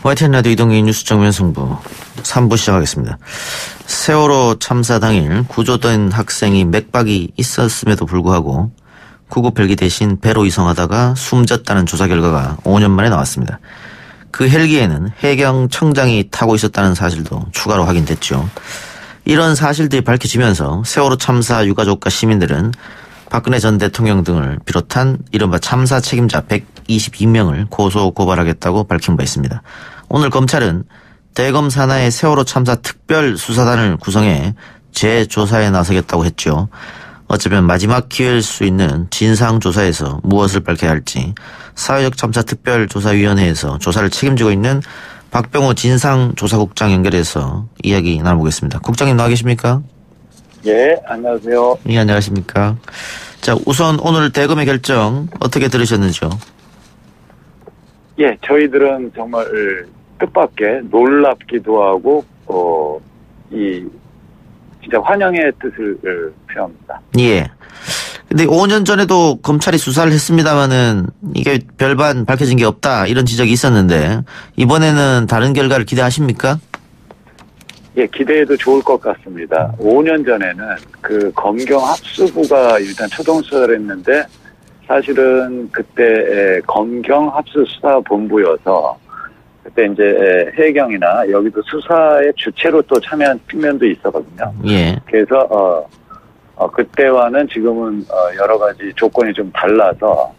YTN 라디오 이동희 뉴스 정면 승부 3부 시작하겠습니다. 세월호 참사 당일 구조된 학생이 맥박이 있었음에도 불구하고 구급 헬기 대신 배로 이송하다가 숨졌다는 조사 결과가 5년 만에 나왔습니다. 그 헬기에는 해경청장이 타고 있었다는 사실도 추가로 확인됐죠. 이런 사실들이 밝혀지면서 세월호 참사 유가족과 시민들은 박근혜 전 대통령 등을 비롯한 이른바 참사 책임자 122명을 고소 고발하겠다고 밝힌 바 있습니다. 오늘 검찰은 대검 산하의 세월호 참사 특별수사단을 구성해 재조사에 나서겠다고 했죠. 어쩌면 마지막 기회일 수 있는 진상조사에서 무엇을 밝혀야 할지 사회적 참사 특별조사위원회에서 조사를 책임지고 있는 박병호 진상조사국장 연결해서 이야기 나눠보겠습니다. 국장님 나와 계십니까? 예, 안녕하세요. 예, 안녕하십니까. 자, 우선 오늘 대검의 결정 어떻게 들으셨는지요? 예, 저희들은 정말 뜻밖의 놀랍기도 하고, 진짜 환영의 뜻을 표합니다. 예. 근데 5년 전에도 검찰이 수사를 했습니다마는 이게 별반 밝혀진 게 없다 이런 지적이 있었는데 이번에는 다른 결과를 기대하십니까? 예, 기대해도 좋을 것 같습니다. 5년 전에는 그 검경 합수부가 일단 초동 수사를 했는데 사실은 그때 검경 합수수사본부여서 그때 이제 해경이나 여기도 수사의 주체로 또 참여한 측면도 있었거든요. 예. 그래서 그때와는 지금은 여러 가지 조건이 좀 달라서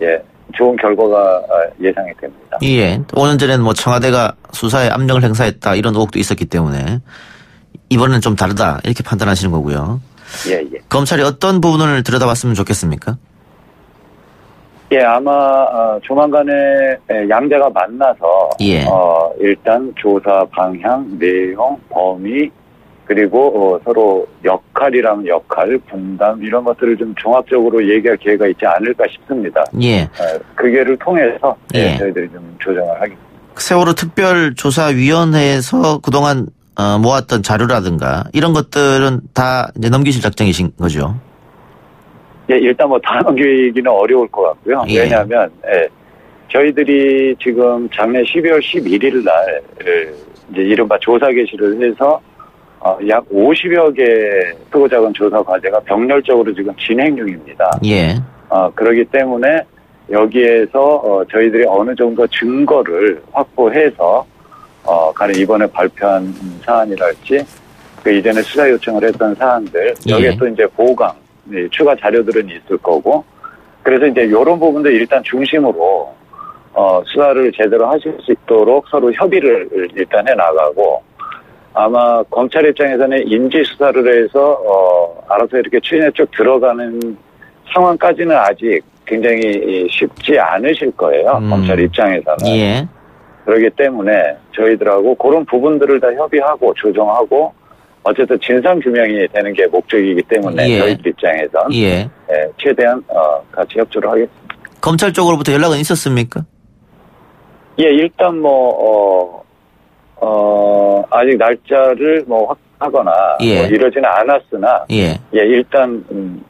예, 좋은 결과가 예상이 됩니다. 예. 5년 전에는 뭐 청와대가 수사에 압력을 행사했다 이런 의혹도 있었기 때문에 이번에는 좀 다르다 이렇게 판단하시는 거고요. 예, 예. 검찰이 어떤 부분을 들여다봤으면 좋겠습니까? 예, 아마 조만간에 양자가 만나서 예. 일단 조사 방향, 내용, 범위 그리고 서로 역할이랑 역할, 분담 이런 것들을 좀 종합적으로 얘기할 기회가 있지 않을까 싶습니다. 예. 그 기회를 통해서 예. 저희들이 좀 조정을 하겠습니다. 세월호 특별조사위원회에서 그동안 모았던 자료라든가 이런 것들은 다 이제 넘기실 작정이신 거죠? 예, 일단 뭐 다 넘기기는 어려울 것 같고요. 예. 왜냐하면 저희들이 지금 작년 12월 11일 날 이제 이른바 조사 개시를 해서 약 50여 개 크고 작은 조사 과제가 병렬적으로 지금 진행 중입니다. 예. 그렇기 때문에 여기에서 저희들이 어느 정도 증거를 확보해서 가령 이번에 발표한 사안이랄지 그 이전에 수사 요청을 했던 사안들 여기에 예. 또 이제 보강 추가 자료들은 있을 거고 그래서 이제 이런 부분들 일단 중심으로 수사를 제대로 하실 수 있도록 서로 협의를 일단 해 나가고 아마 검찰 입장에서는 인지 수사를 해서 알아서 이렇게 추진에 쭉 들어가는 상황까지는 아직 굉장히 쉽지 않으실 거예요. 검찰 입장에서는. 예. 그렇기 때문에 저희들하고 그런 부분들을 다 협의하고 조정하고 어쨌든 진상규명이 되는 게 목적이기 때문에 예. 저희들 입장에선 예. 최대한 같이 협조를 하겠습니다. 검찰 쪽으로부터 연락은 있었습니까? 예, 일단 아직 날짜를 확하거나 예. 이러지는 않았으나 예. 일단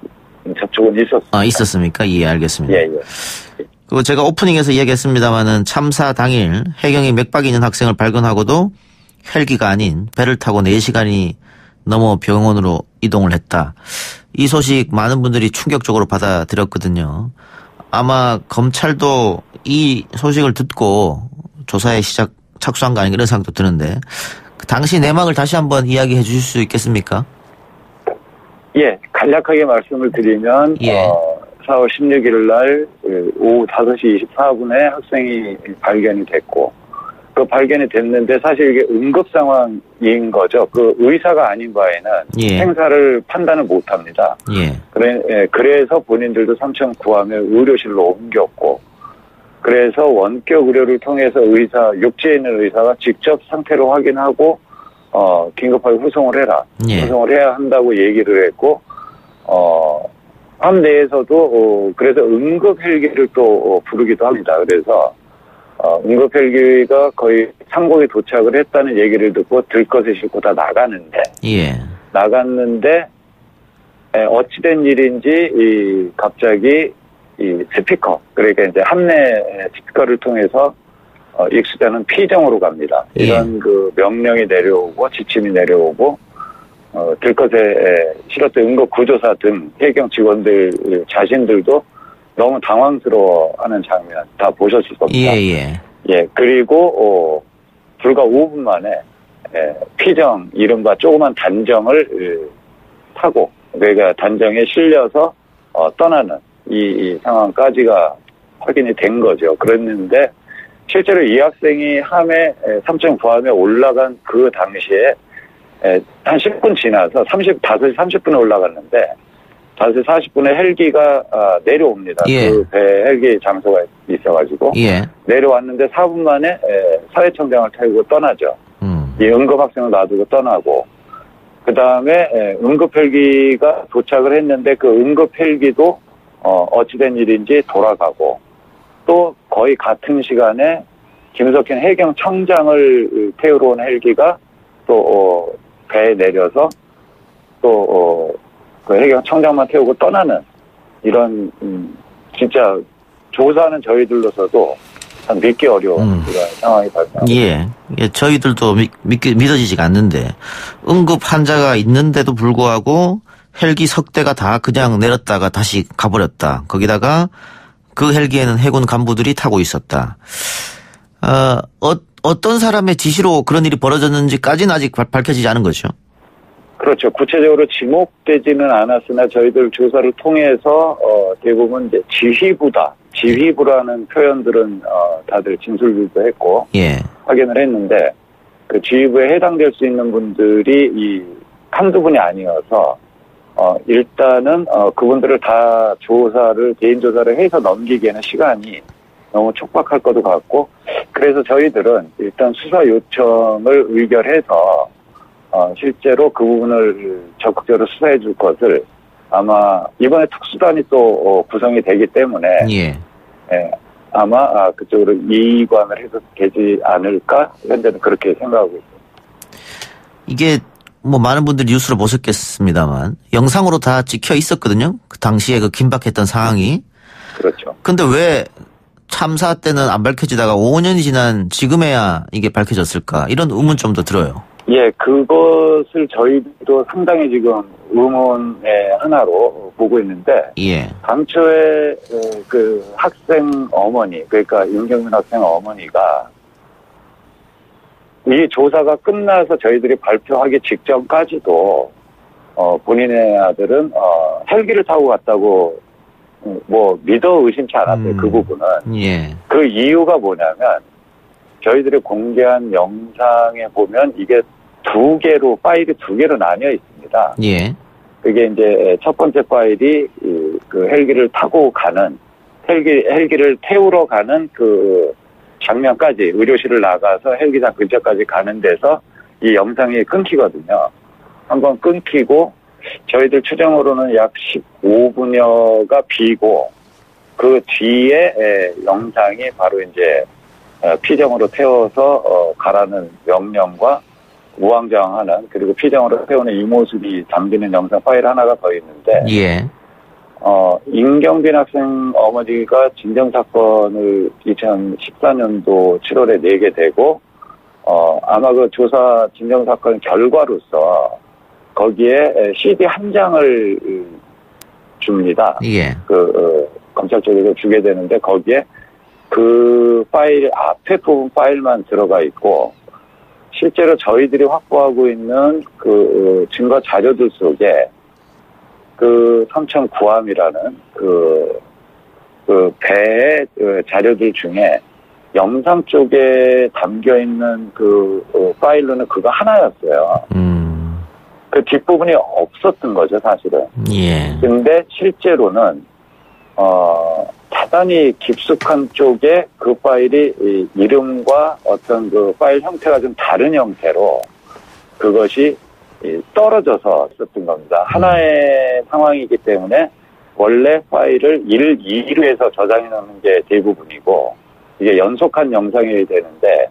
접촉은 있었습니다. 있었습니까? 예, 알겠습니다. 예. 그리고 제가 오프닝에서 이야기했습니다마는 참사 당일 해경이 맥박이 있는 학생을 발견하고도 헬기가 아닌 배를 타고 4시간이 넘어 병원으로 이동을 했다. 이 소식 많은 분들이 충격적으로 받아들였거든요. 아마 검찰도 이 소식을 듣고 조사에 착수한 거 아닌가 이런 생각도 드는데 그 당시 내막을 다시 한번 이야기해 주실 수 있겠습니까? 예, 간략하게 말씀을 드리면 예. 4월 16일 날 오후 5시 24분에 학생이 발견이 됐고 그 발견이 됐는데 사실 이게 응급 상황인 거죠. 그 의사가 아닌 바에는 예. 행사를 판단을 못합니다. 예. 그래서 본인들도 삼청 구함에 의료실로 옮겼고 그래서 원격 의료를 통해서 육지에 있는 의사가 직접 상태를 확인하고 긴급하게 후송을 해라. 예. 후송을 해야 한다고 얘기를 했고 함 내에서도 그래서 응급 헬기를 또 부르기도 합니다. 그래서 응급 헬기가 거의 상공에 도착을 했다는 얘기를 듣고 들것을 싣고 다 나갔는데 어찌된 일인지 갑자기 이 스피커 그러니까 이제 함내 스피커를 통해서 익수자는 피정으로 갑니다. 이런 그 명령이 내려오고 지침이 내려오고 들것에 실었던 응급구조사 등 해경 직원들 자신들도 너무 당황스러워하는 장면 다 보셨을 겁니다. 예. 그리고 불과 5분 만에 피정 이른바 조그만 단정을 타고 그러니까 단정에 실려서 떠나는 이 상황까지가 확인이 된 거죠. 그랬는데 실제로 이 학생이 삼천 구함에 올라간 그 당시에 한 10분 지나서 5시 30분에 올라갔는데 5시 40분에 헬기가 내려옵니다. 그 배 헬기 장소가 있어가지고 내려왔는데 4분 만에 사회청장을 태우고 떠나죠. 이 응급학생을 놔두고 떠나고 그 다음에 응급 헬기가 도착을 했는데 그 응급 헬기도 어찌된 일인지 돌아가고 또 거의 같은 시간에 김석현 해경청장을 태우러 온 헬기가 또 배에 내려서 또 그 해경청장만 태우고 떠나는 이런 진짜 조사하는 저희들로서도 참 믿기 어려운 그런 상황이 발생합니다. 저희들도 믿어지지가 않는데 응급 환자가 있는데도 불구하고 헬기 석 대가 다 그냥 내렸다가 다시 가버렸다. 거기다가 그 헬기에는 해군 간부들이 타고 있었다. 어떤 사람의 지시로 그런 일이 벌어졌는지까지는 아직 밝혀지지 않은 거죠. 그렇죠. 구체적으로 지목되지는 않았으나 저희들 조사를 통해서 대부분 이제 지휘부다. 지휘부라는 표현들은 다들 진술들도 했고 확인을 했는데 그 지휘부에 해당될 수 있는 분들이 한두 분이 아니어서 일단은 그분들을 다 개인 조사를 해서 넘기기에는 시간이 너무 촉박할 것도 같고 그래서 저희들은 일단 수사 요청을 의결해서 실제로 그 부분을 적극적으로 수사해 줄 것을 아마 이번에 특수단이 또 구성이 되기 때문에 아마 그쪽으로 이관을 해서 되지 않을까 현재는 그렇게 생각하고 있습니다. 이게 뭐 많은 분들이 뉴스로 보셨겠습니다만 영상으로 다 찍혀 있었거든요. 그 당시에 그 긴박했던 상황이. 그렇죠. 근데 왜 참사 때는 안 밝혀지다가 5년이 지난 지금에야 이게 밝혀졌을까 이런 의문점도 들어요. 그것을 저희도 상당히 지금 의문의 하나로 보고 있는데 당초에 그 학생 어머니 그러니까 임경민 학생 어머니가 이 조사가 끝나서 저희들이 발표하기 직전까지도 본인의 아들은 헬기를 타고 갔다고 뭐 믿어 의심치 않았어요. 그 부분은. 그 이유가 뭐냐면 저희들이 공개한 영상에 보면 이게 파일이 두 개로 나뉘어 있습니다. 그게 이제 첫 번째 파일이 그 헬기를 타고 가는 헬기를 태우러 가는 그 장면까지 의료실을 나가서 헬기장 근처까지 가는 데서 이 영상이 끊기거든요. 한번 끊기고 저희들 추정으로는 약 15분여가 비고 그 뒤에 영상이 바로 이제 피정으로 태워서 가라는 명령과 우왕좌왕하는 그리고 피정으로 태우는 이 모습이 담기는 영상 파일 하나가 더 있는데 임경빈 학생 어머니가 진정사건을 2014년도 7월에 내게 되고 아마 그 조사 진정사건 결과로서 거기에 CD 한 장을 줍니다. 검찰 쪽에서 주게 되는데 거기에 그 파일 앞에 부분 파일만 들어가 있고 실제로 저희들이 확보하고 있는 그 증거 자료들 속에 그 삼천 구함이라는 그 배의 자료들 중에 영상 쪽에 담겨 있는 그 파일로는 그거 하나였어요. 그 뒷부분이 없었던 거죠, 사실은. 근데 실제로는 대단히 깊숙한 쪽에 그 파일이 이름과 어떤 그 파일 형태가 좀 다른 형태로 그것이 떨어져서 썼던 겁니다. 하나의 상황이기 때문에 원래 파일을 1, 2로 해서 저장해 놓는 게 대부분이고 이게 연속한 영상이 되는데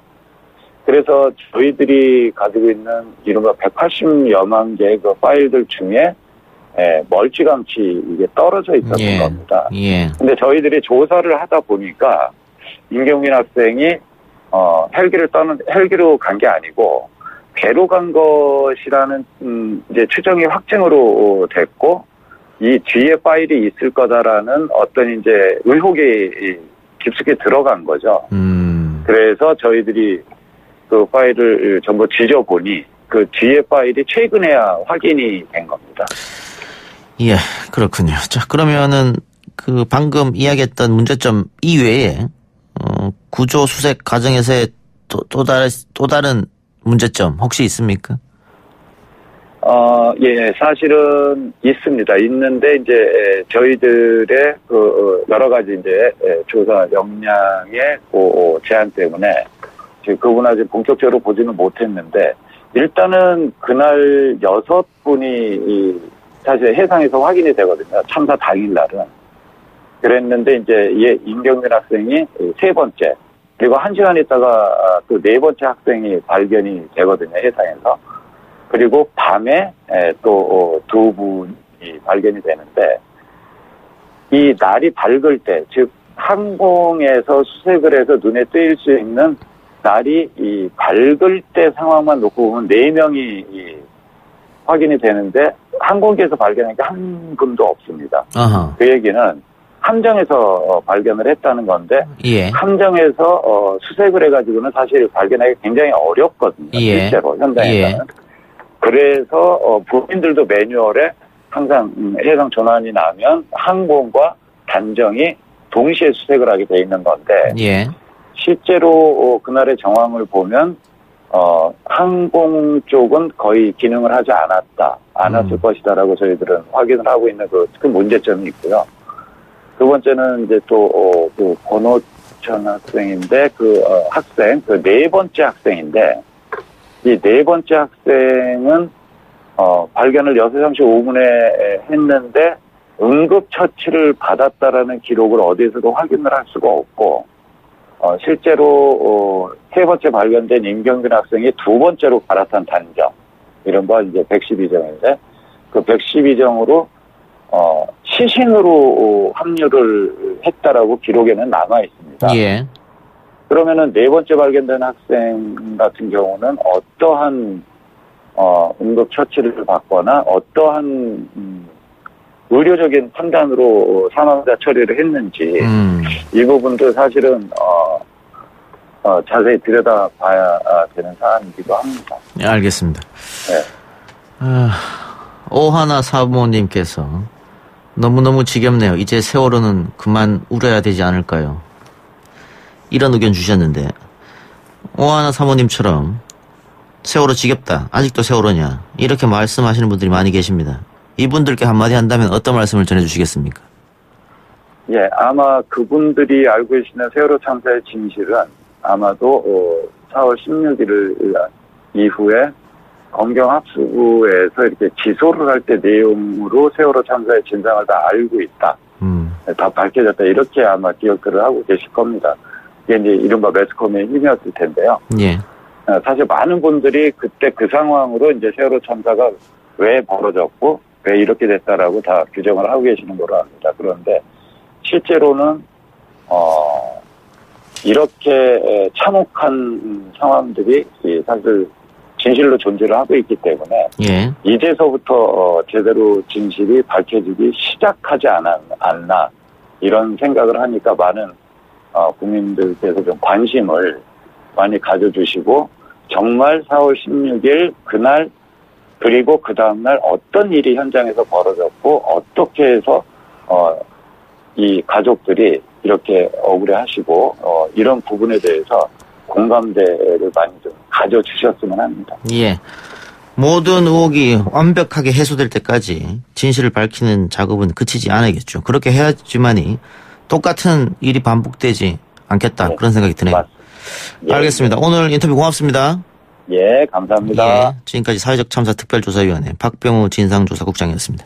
그래서 저희들이 가지고 있는 이른바 180여만 개의 그 파일들 중에 멀찌감치 이게 떨어져 있었던 겁니다. 근데 저희들이 조사를 하다 보니까 임경민 학생이 헬기로 간 게 아니고 배로 간 것이라는 이제 추정이 확증으로 됐고, 이 뒤에 파일이 있을 거다라는 어떤 이제 의혹이 깊숙이 들어간 거죠. 그래서 저희들이 그 파일을 전부 뒤져보니 그 뒤에 파일이 최근에야 확인이 된 겁니다. 예, 그렇군요. 자, 그러면은 그 방금 이야기했던 문제점 이외에 구조 수색 과정에서의 또 다른 문제점 혹시 있습니까? 예, 사실은 있습니다. 있는데 이제 저희들의 그 여러 가지 이제 조사 역량의 제한 때문에 그분 아직 본격적으로 보지는 못했는데, 일단은 그날 6분이 사실 해상에서 확인이 되거든요. 참사 당일날은. 그랬는데 이제 임경민 학생이 3번째, 그리고 1시간 있다가 또 4번째 학생이 발견이 되거든요. 해상에서. 그리고 밤에 또 2분이 발견이 되는데, 이 날이 밝을 때, 즉 항공에서 수색을 해서 눈에 띄일 수 있는 날이 이 밝을 때 상황만 놓고 보면 4명이 확인이 되는데, 항공기에서 발견한 게 한 분도 없습니다. 아하. 그 얘기는 함정에서 발견을 했다는 건데, 예. 함정에서 수색을 해가지고는 사실 발견하기 굉장히 어렵거든요. 예. 실제로 현장에서는. 예. 그래서 부민들도 매뉴얼에 항상 해상 조난이 나면 항공과 단정이 동시에 수색을 하게 돼 있는 건데, 예. 실제로 그날의 정황을 보면 항공 쪽은 거의 기능을 하지 않았을 것이다라고 저희들은 확인을 하고 있는 그 문제점이 있고요. 두 번째는 이제 또 그 권호천 학생인데, 그 학생, 그 4번째 학생인데, 이 4번째 학생은 발견을 6시 5분에 했는데 응급처치를 받았다라는 기록을 어디에서도 확인을 할 수가 없고, 실제로 3번째 발견된 임경빈 학생이 2번째로 갈아탄 단정, 이런 거 이제 112정인데, 그 112정으로 시신으로 합류를 했다라고 기록에는 남아 있습니다. 예. 그러면은 4번째 발견된 학생 같은 경우는 어떠한 응급 처치를 받거나 어떠한 의료적인 판단으로 사망자 처리를 했는지, 이 부분도 사실은 자세히 들여다봐야 되는 사안이기도 합니다. 네, 알겠습니다. 네. 오하나 사모님께서 너무너무 지겹네요. 이제 세월호는 그만 울어야 되지 않을까요? 이런 의견 주셨는데, 오하나 사모님처럼 세월호 지겹다, 아직도 세월호냐, 이렇게 말씀하시는 분들이 많이 계십니다. 이분들께 한마디 한다면 어떤 말씀을 전해주시겠습니까? 예, 아마 그분들이 알고 계시는 세월호 참사의 진실은 아마도 4월 16일 이후에 검경합수부에서 이렇게 기소를 할 때 내용으로 세월호 참사의 진상을 다 알고 있다, 다 밝혀졌다, 이렇게 아마 기억들을 하고 계실 겁니다. 이게 이제 이른바 매스컴의 힘이었을 텐데요. 예. 사실 많은 분들이 그때 그 상황으로 이제 세월호 참사가 왜 벌어졌고 왜 이렇게 됐다라고 다 규정을 하고 계시는 거로 합니다. 그런데 실제로는 이렇게 참혹한 상황들이 사실 진실로 존재를 하고 있기 때문에, 예, 이제서부터 제대로 진실이 밝혀지기 시작하지 않나, 이런 생각을 하니까 많은 국민들께서 좀 관심을 많이 가져주시고, 정말 4월 16일 그날 그리고 그 다음날 어떤 일이 현장에서 벌어졌고 어떻게 해서 이 가족들이 이렇게 억울해하시고 이런 부분에 대해서 공감대를 많이 좀 가져주셨으면 합니다. 예. 모든 의혹이 완벽하게 해소될 때까지 진실을 밝히는 작업은 그치지 않아야겠죠. 그렇게 해야지만이 똑같은 일이 반복되지 않겠다, 네, 그런 생각이 드네요. 예, 알겠습니다. 예. 오늘 인터뷰 고맙습니다. 예, 감사합니다. 예, 지금까지 사회적 참사 특별조사위원회 박병우 진상조사국장이었습니다.